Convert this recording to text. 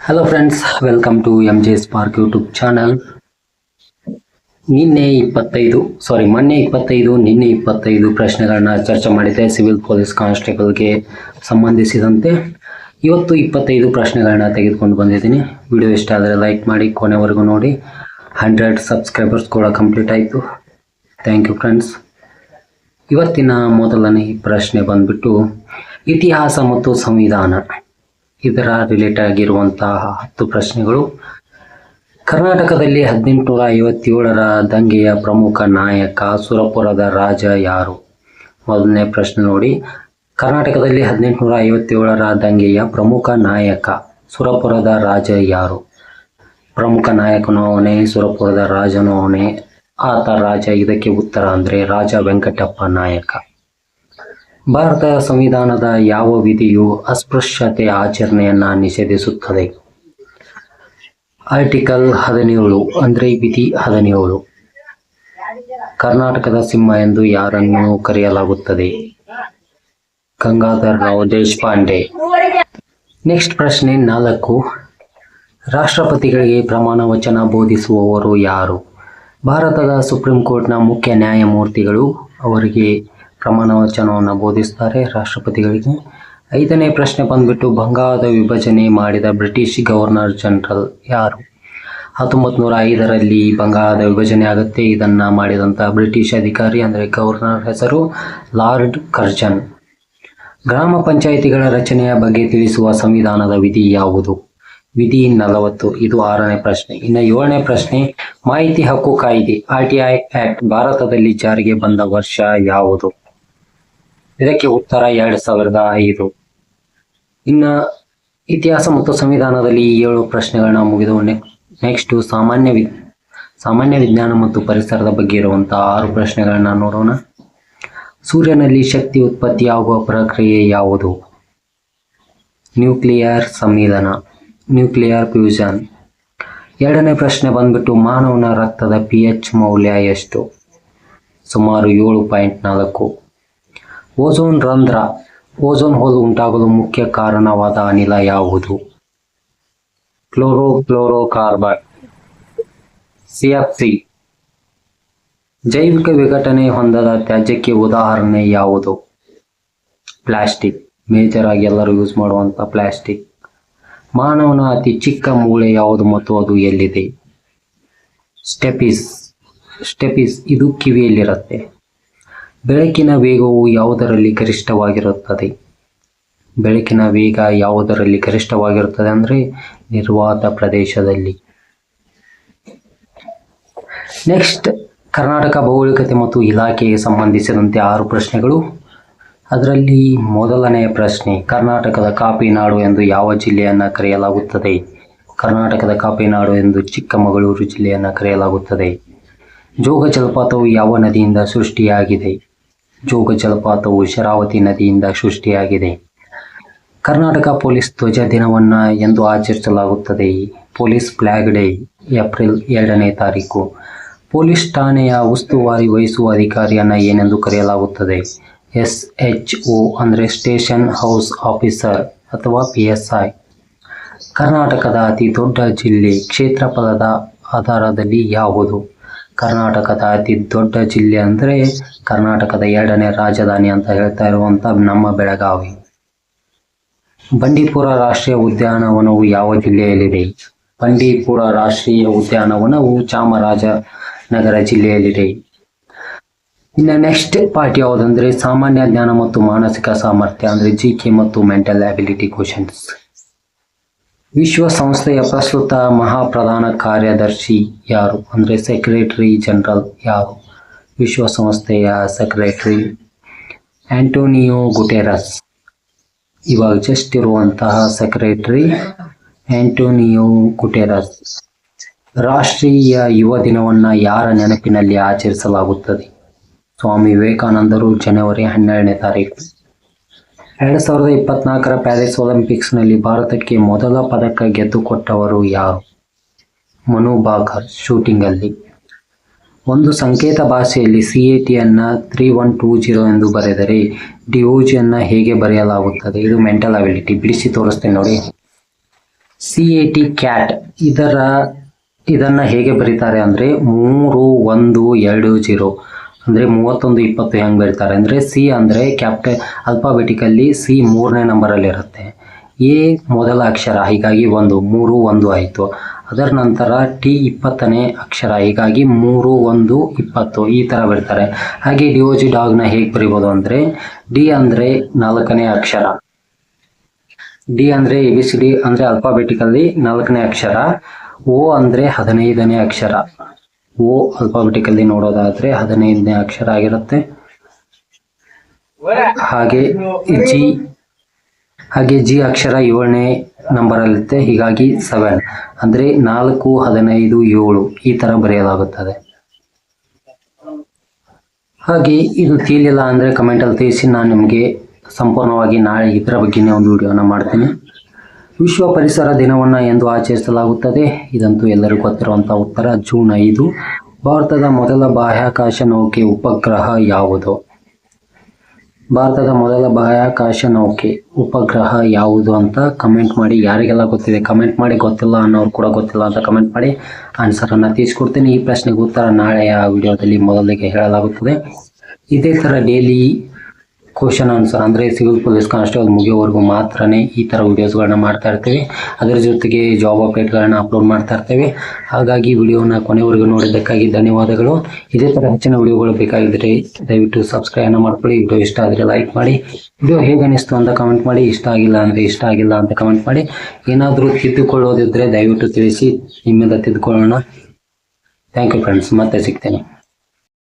Hello friends, welcome to MJ Spark YouTube channel. ಮೊನ್ನೆ 25 ನಿನ್ನೆ 25 ಪ್ರಶ್ನೆಗಳನ್ನ ಚರ್ಚೆ ಮಾಡಿದ್ದೆ ಸಿವಿಲ್ ಪೊಲೀಸ್ ಕಾನ್ಸ್ಟೇಬಲ್ಗೆ ಸಂಬಂಧಿಸಿದಂತೆ. ಇವತ್ತು 25 ಪ್ರಶ್ನೆಗಳನ್ನ ತೆಗೆದುಕೊಂಡು ಬಂದಿದ್ದೀನಿ. ವಿಡಿಯೋ ಇಷ್ಟ ಆದರೆ ಲೈಕ್ ಮಾಡಿ, ಕೊನೆವರೆಗೂ ನೋಡಿ. 100 ಸಬ್ಸ್ಕ್ರೈಬರ್ಸ್ ಕೂಡ ಕಂಪ್ಲೀಟ್ ಆಯಿತು. Thank you friends. ಇವತ್ತಿನ ಮೊದಲನೇ ಪ್ರಶ್ನೆ ಬಂದ್ಬಿಟ್ಟು ಇತಿಹಾಸ ಮತ್ತು ಸಂವಿಧಾನ, ಇದರ ರಿಲೇಟೆಡ್ ಆಗಿರುವಂತಹ 10 ಪ್ರಶ್ನೆಗಳು. ಕರ್ನಾಟಕದಲ್ಲಿ 1857ರ ದಂಗೆಯ ಪ್ರಮುಖ ನಾಯಕ ಸುರಪುರದ ರಾಜ ಯಾರು? ಮೊದಲನೇ ಪ್ರಶ್ನೆ ನೋಡಿ. ಕರ್ನಾಟಕದಲ್ಲಿ 1857ರ ದಂಗೆಯ ಪ್ರಮುಖ ನಾಯಕ ಸುರಪುರದ ರಾಜ ಯಾರು? ಪ್ರಮುಖ ನಾಯಕನೂ ಅವನೇ, ಸುರಪುರದ ರಾಜನೂ ಅವನೇ. ಆತ ರಾಜ. ಇದಕ್ಕೆ ಉತ್ತರ ಅಂದರೆ ರಾಜ ವೆಂಕಟಪ್ಪ ನಾಯಕ. ಭಾರತ ಸಂವಿಧಾನದ ಯಾವ ವಿಧಿಯು ಅಸ್ಪೃಶ್ಯತೆ ಆಚರಣೆಯನ್ನ ನಿಷೇಧಿಸುತ್ತದೆ? ಆರ್ಟಿಕಲ್ 17 ಅಂದರೆ ವಿಧಿ 17. ಕರ್ನಾಟಕದ ಸಿಂಹ ಎಂದು ಯಾರನ್ನು ಕರೆಯಲಾಗುತ್ತದೆ? ಗಂಗಾಧರ್ ರಾವ್ ದೇಶಪಾಂಡೆ. ನೆಕ್ಸ್ಟ್ ಪ್ರಶ್ನೆ 4. ರಾಷ್ಟ್ರಪತಿಗಳಿಗೆ ಪ್ರಮಾಣ ವಚನ ಬೋಧಿಸುವವರು ಯಾರು? ಭಾರತದ ಸುಪ್ರೀಂ ಕೋರ್ಟ್ನ ಮುಖ್ಯ ನ್ಯಾಯಮೂರ್ತಿಗಳು ಅವರಿಗೆ ಪ್ರಮಾಣ ವಚನವನ್ನು ಬೋಧಿಸ್ತಾರೆ, ರಾಷ್ಟ್ರಪತಿಗಳಿಗೆ. 5ನೇ ಪ್ರಶ್ನೆ ಬಂದ್ಬಿಟ್ಟು ಬಂಗಾಳದ ವಿಭಜನೆ ಮಾಡಿದ ಬ್ರಿಟಿಷ್ ಗವರ್ನರ್ ಜನರಲ್ ಯಾರು? 1905ರಲ್ಲಿ ಬಂಗಾಳದ ವಿಭಜನೆ ಆಗುತ್ತೆ. ಇದನ್ನ ಮಾಡಿದಂಥ ಬ್ರಿಟಿಷ್ ಅಧಿಕಾರಿ ಅಂದರೆ ಗವರ್ನರ್ ಹೆಸರು ಲಾರ್ಡ್ ಕರ್ಜನ್. ಗ್ರಾಮ ಪಂಚಾಯಿತಿಗಳ ರಚನೆಯ ಬಗ್ಗೆ ತಿಳಿಸುವ ಸಂವಿಧಾನದ ವಿಧಿ ಯಾವುದು? ವಿಧಿ 40. ಇದು 6ನೇ ಪ್ರಶ್ನೆ. ಇನ್ನು 7ನೇ ಪ್ರಶ್ನೆ ಮಾಹಿತಿ ಹಕ್ಕು ಕಾಯ್ದೆ RTI ಆಕ್ಟ್ ಭಾರತದಲ್ಲಿ ಜಾರಿಗೆ ಬಂದ ವರ್ಷ ಯಾವುದು? ಇದಕ್ಕೆ ಉತ್ತರ 2005. ಇನ್ನು ಇತಿಹಾಸ ಮತ್ತು ಸಂವಿಧಾನದಲ್ಲಿ 7 ಪ್ರಶ್ನೆಗಳನ್ನ ಮುಗಿದವು. ನೆಕ್ಸ್ಟ್ ಸಾಮಾನ್ಯ ವಿಜ್ಞಾನ ಮತ್ತು ಪರಿಸರದ ಬಗ್ಗೆ ಇರುವಂತಹ 6 ಪ್ರಶ್ನೆಗಳನ್ನ ನೋಡೋಣ. ಸೂರ್ಯನಲ್ಲಿ ಶಕ್ತಿ ಉತ್ಪತ್ತಿಯಾಗುವ ಪ್ರಕ್ರಿಯೆ ಯಾವುದು? ನ್ಯೂಕ್ಲಿಯರ್ ಸಮ್ಮಿಲನ, ನ್ಯೂಕ್ಲಿಯರ್ ಫ್ಯೂಷನ್. 2ನೇ ಪ್ರಶ್ನೆ ಬಂದ್ಬಿಟ್ಟು ಮಾನವನ ರಕ್ತದ pH ಮೌಲ್ಯ ಎಷ್ಟು? ಸುಮಾರು 7.4. ಓಝೋನ್ ರಂಧ್ರ, ಓಝೋನ್ ಹೋಲ್ ಉಂಟಾಗಲು ಮುಖ್ಯ ಕಾರಣವಾದ ಅನಿಲ ಯಾವುದು? Chlorofluorocarbon, CFC. ಜೈವಿಕ ವಿಘಟನೆ ಹೊಂದದ ತ್ಯಾಜ್ಯಕ್ಕೆ ಉದಾಹರಣೆ ಯಾವುದು? ಪ್ಲಾಸ್ಟಿಕ್. ಮೇಜರ್ ಆಗಿ ಎಲ್ಲರೂ ಯೂಸ್ ಮಾಡುವಂಥ ಪ್ಲಾಸ್ಟಿಕ್. ಮಾನವನ ಅತಿ ಚಿಕ್ಕ ಮೂಳೆ ಯಾವುದು ಮತ್ತು ಅದು ಎಲ್ಲಿದೆ? ಸ್ಟೆಪಿಸ್. ಇದು ಕಿವಿಯಲ್ಲಿರುತ್ತೆ. ಬೆಳಕಿನ ವೇಗವು ಯಾವುದರಲ್ಲಿ ಗರಿಷ್ಠವಾಗಿರುತ್ತದೆ? ಬೆಳಕಿನ ವೇಗ ಯಾವುದರಲ್ಲಿ ಗರಿಷ್ಠವಾಗಿರುತ್ತದೆ ಅಂದರೆ ನಿರ್ವಾತ ಪ್ರದೇಶದಲ್ಲಿ. ನೆಕ್ಸ್ಟ್ ಕರ್ನಾಟಕ ಭೌಗೋಳಿಕತೆ ಮತ್ತು ಇಲಾಖೆಗೆ ಸಂಬಂಧಿಸಿದಂತೆ 6 ಪ್ರಶ್ನೆಗಳು. ಅದರಲ್ಲಿ ಮೊದಲನೆಯ ಪ್ರಶ್ನೆ ಕರ್ನಾಟಕದ ಕಾಫಿ ನಾಡು ಎಂದು ಯಾವ ಜಿಲ್ಲೆಯನ್ನು ಕರೆಯಲಾಗುತ್ತದೆ? ಕರ್ನಾಟಕದ ಕಾಫಿ ನಾಡು ಎಂದು ಚಿಕ್ಕಮಗಳೂರು ಜಿಲ್ಲೆಯನ್ನು ಕರೆಯಲಾಗುತ್ತದೆ. ಜೋಗ ಜಲಪಾತವು ಯಾವ ನದಿಯಿಂದ ಸೃಷ್ಟಿಯಾಗಿದೆ? ಜೋಗ ಜಲಪಾತವು ಶರಾವತಿ ನದಿಯಿಂದ ಸೃಷ್ಟಿಯಾಗಿದೆ. ಕರ್ನಾಟಕ ಪೊಲೀಸ್ ಧ್ವಜ ದಿನವನ್ನ ಎಂದು ಆಚರಿಸಲಾಗುತ್ತದೆ? ಪೊಲೀಸ್ ಫ್ಲಾಗ್ ಡೇ, ಏಪ್ರಿಲ್ 2ನೇ ತಾರೀಕು. ಪೊಲೀಸ್ ಠಾಣೆಯ ಉಸ್ತುವಾರಿ ವಹಿಸುವ ಅಧಿಕಾರಿಯನ್ನ ಏನೆಂದು ಕರೆಯಲಾಗುತ್ತದೆ? SHO ಅಂದರೆ ಸ್ಟೇಷನ್ ಹೌಸ್ ಆಫೀಸರ್ ಅಥವಾ PSI. ಕರ್ನಾಟಕದ ಅತಿ ದೊಡ್ಡ ಜಿಲ್ಲೆ ಕ್ಷೇತ್ರಫಲದ ಆಧಾರದಲ್ಲಿ ಯಾವುದು? ಕರ್ನಾಟಕದ ಅತಿ ದೊಡ್ಡ ಜಿಲ್ಲೆ ಅಂದರೆ ಕರ್ನಾಟಕದ 2ನೇ ರಾಜಧಾನಿ ಅಂತ ಹೇಳ್ತಾ ಇರುವಂತ ನಮ್ಮ ಬೆಳಗಾವಿ. ಬಂಡೀಪುರ ರಾಷ್ಟ್ರೀಯ ಉದ್ಯಾನವನವು ಯಾವ ಜಿಲ್ಲೆಯಲ್ಲಿದೆ? ಬಂಡೀಪುರ ರಾಷ್ಟ್ರೀಯ ಉದ್ಯಾನವನವು ಚಾಮರಾಜನಗರ ಜಿಲ್ಲೆಯಲ್ಲಿದೆ. ಇನ್ನು ನೆಕ್ಸ್ಟ್ ಪಾರ್ಟ್ ಯಾವುದಂದ್ರೆ ಸಾಮಾನ್ಯ ಜ್ಞಾನ ಮತ್ತು ಮಾನಸಿಕ ಸಾಮರ್ಥ್ಯ ಅಂದರೆ GK ಮತ್ತು ಮೆಂಟಲ್ ಅಬಿಲಿಟಿ ಕ್ವಶನ್ಸ್. ವಿಶ್ವಸಂಸ್ಥೆಯ ಪ್ರಸ್ತುತ ಮಹಾಪ್ರಧಾನ ಕಾರ್ಯದರ್ಶಿ ಯಾರು ಅಂದರೆ ಸೆಕ್ರೆಟರಿ ಜನರಲ್ ಯಾರು? ವಿಶ್ವಸಂಸ್ಥೆಯ ಸೆಕ್ರೆಟರಿ ಆಂಟೋನಿಯೋ ಗುಟೆರಸ್. ಇವಾಗ ಜಸ್ಟ್ ಇರುವಂತಹ ಸೆಕ್ರೆಟರಿ ಆಂಟೋನಿಯೋ ಗುಟೆರಸ್. ರಾಷ್ಟ್ರೀಯ ಯುವ ದಿನವನ್ನ ಯಾರ ನೆನಪಿನಲ್ಲಿ ಆಚರಿಸಲಾಗುತ್ತದೆ? ಸ್ವಾಮಿ ವಿವೇಕಾನಂದರು, ಜನವರಿ 12ನೇ ತಾರೀಕು. 2024ರ ಪ್ಯಾರಿಸ್ ಒಲಿಂಪಿಕ್ಸ್ನಲ್ಲಿ ಭಾರತಕ್ಕೆ ಮೊದಲ ಪದಕ ಗೆದ್ದುಕೊಟ್ಟವರು ಯಾರು? ಮನು ಭಾಕರ್ ಶೂಟಿಂಗ್ ಅಲ್ಲಿ. ಒಂದು ಸಂಕೇತ ಭಾಷೆಯಲ್ಲಿ CAT ಅನ್ನ 3120 ಎಂದು ಬರೆದರೆ DOG ಅನ್ನ ಹೇಗೆ ಬರೆಯಲಾಗುತ್ತದೆ? ಇದು ಮೆಂಟಲ್ ಅಬಿಲಿಟಿ. ಬಿಡಿಸಿ ತೋರಿಸ್ತೇನೆ ನೋಡಿ. CAT ಕ್ಯಾಟ್ ಇದನ್ನ ಹೇಗೆ ಬರೀತಾರೆ ಅಂದರೆ 3120 ಅಂದರೆ 3120 ಹೆಂಗೆ ಬರೀತಾರೆ ಅಂದರೆ ಸಿ ಅಂದರೆ ಅಲ್ಫಾಬೆಟಿಕಲ್ಲಿ ಸಿ 3ನೇ ನಂಬರಲ್ಲಿ ಇರುತ್ತೆ, ಎ ಮೊದಲ ಅಕ್ಷರ ಹೀಗಾಗಿ 1 ಆಯಿತು. ಅದರ ನಂತರ ಟಿ 20ನೇ ಅಕ್ಷರ ಹೀಗಾಗಿ 3120 ಈ ಥರ ಬರೀತಾರೆ. ಹಾಗೆ DOG ಡಾಗ್ನ ಹೇಗೆ ಬರಿಬೋದು ಅಂದರೆ ಡಿ ಅಂದರೆ 4ನೇ ಅಕ್ಷರ, ಡಿ ಅಂದರೆ ABCD ಅಂದರೆ ಅಲ್ಫಾಬೆಟಿಕಲ್ಲಿ 4ನೇ ಅಕ್ಷರ, ಓ ಅಂದರೆ 15ನೇ ಅಕ್ಷರ, ಓ ಅಲ್ಫಾಬೆಟಿಕಲ್ಲಿ ನೋಡೋದಾದರೆ 15ನೇ ಅಕ್ಷರ ಆಗಿರುತ್ತೆ. ಹಾಗೆ ಜಿ ಅಕ್ಷರ 7ನೇ ನಂಬರಲ್ಲಿರುತ್ತೆ ಹೀಗಾಗಿ 7 ಅಂದರೆ 4, 15, 7 ಈ ಥರ ಬರೆಯಲಾಗುತ್ತದೆ. ಹಾಗೆ ಇದು ತಿಳಿಲಿಲ್ಲ ಅಂದರೆ ಕಮೆಂಟಲ್ಲಿ ತಿಳಿಸಿ, ನಾನು ನಿಮಗೆ ಸಂಪೂರ್ಣವಾಗಿ ನಾಳೆ ಇದರ ಬಗ್ಗೆನೇ ಒಂದು ವಿಡಿಯೋನ ಮಾಡ್ತೀನಿ. ವಿಶ್ವ ಪರಿಸರ ದಿನವನ್ನು ಎಂದು ಆಚರಿಸಲಾಗುತ್ತದೆ? ಇದಂತೂ ಎಲ್ಲರಿಗೂ ಗೊತ್ತಿರುವಂಥ ಉತ್ತರ ಜೂನ್ 5. ಭಾರತದ ಮೊದಲ ಬಾಹ್ಯಾಕಾಶ ನೌಕೆ ಉಪಗ್ರಹ ಯಾವುದು? ಭಾರತದ ಮೊದಲ ಬಾಹ್ಯಾಕಾಶ ನೌಕೆ ಉಪಗ್ರಹ ಯಾವುದು ಅಂತ ಕಮೆಂಟ್ ಮಾಡಿ. ಯಾರಿಗೆಲ್ಲ ಗೊತ್ತಿದೆ ಕಮೆಂಟ್ ಮಾಡಿ, ಗೊತ್ತಿಲ್ಲ ಅನ್ನೋರು ಕೂಡ ಗೊತ್ತಿಲ್ಲ ಅಂತ ಕಮೆಂಟ್ ಮಾಡಿ, ಆನ್ಸರನ್ನು ತಿಳಿಸ್ಕೊಡ್ತೀನಿ. ಈ ಪ್ರಶ್ನೆಗೆ ಉತ್ತರ ನಾಳೆಯ ವಿಡಿಯೋದಲ್ಲಿ ಮೊದಲಿಗೆ ಹೇಳಲಾಗುತ್ತದೆ. ಇದೇ ಥರ ಡೈಲಿ ಕ್ವಶನ್ ಆನ್ಸರ್ ಅಂದರೆ ಸಿವಿಲ್ ಪೊಲೀಸ್ ಕಾನ್ಸ್ಟೇಬಲ್ ಮುಗಿಯೋವರೆಗೂ ಮಾತ್ರನೇ ಈ ಥರ ವೀಡಿಯೋಸ್ಗಳನ್ನ ಮಾಡ್ತಾ ಇರ್ತೀವಿ. ಅದರ ಜೊತೆಗೆ ಜಾಬ್ ಅಪ್ಡೇಟ್ಗಳನ್ನ ಅಪ್ಲೋಡ್ ಮಾಡ್ತಾ ಇರ್ತೀವಿ. ಹಾಗಾಗಿ ವಿಡಿಯೋನ ಕೊನೆವರೆಗೂ ನೋಡಿದ್ದಕ್ಕಾಗಿ ಧನ್ಯವಾದಗಳು. ಇದೇ ಥರ ಹೆಚ್ಚಿನ ವಿಡಿಯೋಗಳು ಬೇಕಾಗಿದ್ದರೆ ದಯವಿಟ್ಟು ಸಬ್ಸ್ಕ್ರೈಬ್ನ ಮಾಡ್ಕೊಳ್ಳಿ. ವಿಡಿಯೋ ಇಷ್ಟ ಆದರೆ ಲೈಕ್ ಮಾಡಿ. ವಿಡಿಯೋ ಹೇಗೆ ಅನಿಸ್ತು ಅಂತ ಕಮೆಂಟ್ ಮಾಡಿ. ಇಷ್ಟ ಆಗಿಲ್ಲ ಅಂದರೆ ಇಷ್ಟ ಆಗಿಲ್ಲ ಅಂತ ಕಮೆಂಟ್ ಮಾಡಿ. ಏನಾದರೂ ತಿದ್ದುಕೊಳ್ಳೋದಿದ್ದರೆ ದಯವಿಟ್ಟು ತಿಳಿಸಿ, ನಿಮ್ಮಿಂದ ತಿದ್ದುಕೊಳ್ಳೋಣ. ಥ್ಯಾಂಕ್ ಯು ಫ್ರೆಂಡ್ಸ್, ಮತ್ತೆ ಸಿಗ್ತೇನೆ.